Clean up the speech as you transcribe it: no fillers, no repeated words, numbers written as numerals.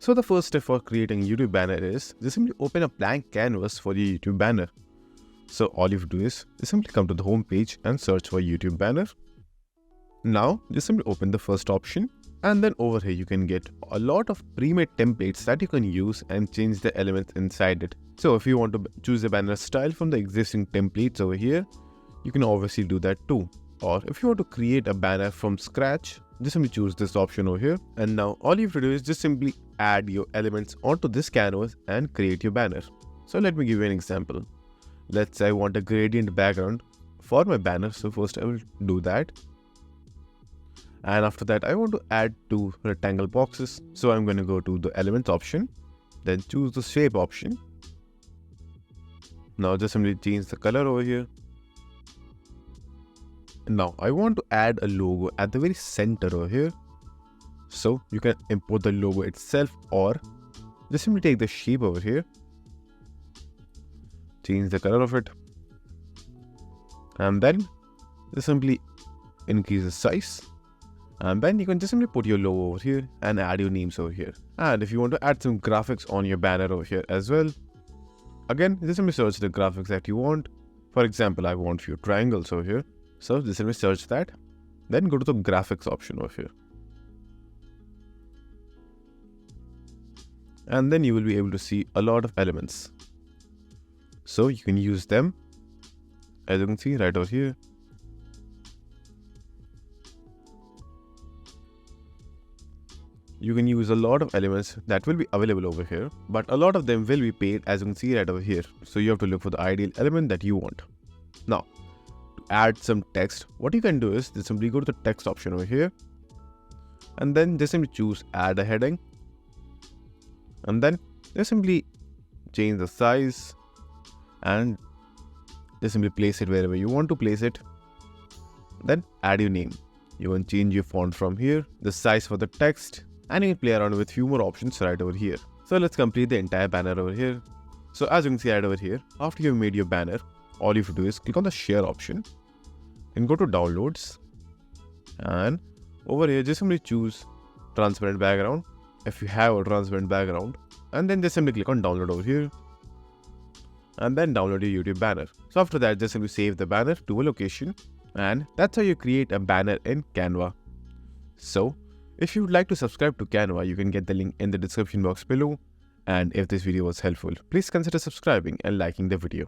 So the first step for creating a YouTube banner is just simply open a blank canvas for your YouTube banner. So all you have to do is just simply come to the home page and search for YouTube banner. Now just simply open the first option, and then over here you can get a lot of pre-made templates that you can use and change the elements inside it. So if you want to choose a banner style from the existing templates over here, you can obviously do that too. Or if you want to create a banner from scratch, just simply choose this option over here. And now all you have to do is just simply add your elements onto this canvas and create your banner. So let me give you an example. Let's say I want a gradient background for my banner. So first I will do that. And after that, I want to add two rectangle boxes. So I'm going to go to the elements option, then choose the shape option. Now just simply change the color over here. Now I want to add a logo at the very center over here. So you can import the logo itself, or just simply take the shape over here, change the color of it, and then just simply increase the size. And then you can just simply put your logo over here and add your names over here. And if you want to add some graphics on your banner over here as well, again, just simply search the graphics that you want. For example, I want few triangles over here. So just simply search that, then go to the graphics option over here. And then you will be able to see a lot of elements. So you can use them, as you can see right over here. You can use a lot of elements that will be available over here, but a lot of them will be paid, as you can see right over here. So you have to look for the ideal element that you want. Now, to add some text, what you can do is just simply go to the text option over here, and then just simply choose add a heading, and then just simply change the size and just simply place it wherever you want to place it. Then add your name. You can change your font from here, the size for the text, and you can play around with few more options right over here. So let's complete the entire banner over here. So as you can see right over here, after you've made your banner, all you have to do is click on the share option and go to downloads, and over here just simply choose transparent background if you have a transparent background, and then just simply click on download over here, and then download your YouTube banner. So after that, just simply save the banner to a location, and that's how you create a banner in Canva. So if you would like to subscribe to Canva, you can get the link in the description box below. And if this video was helpful, please consider subscribing and liking the video.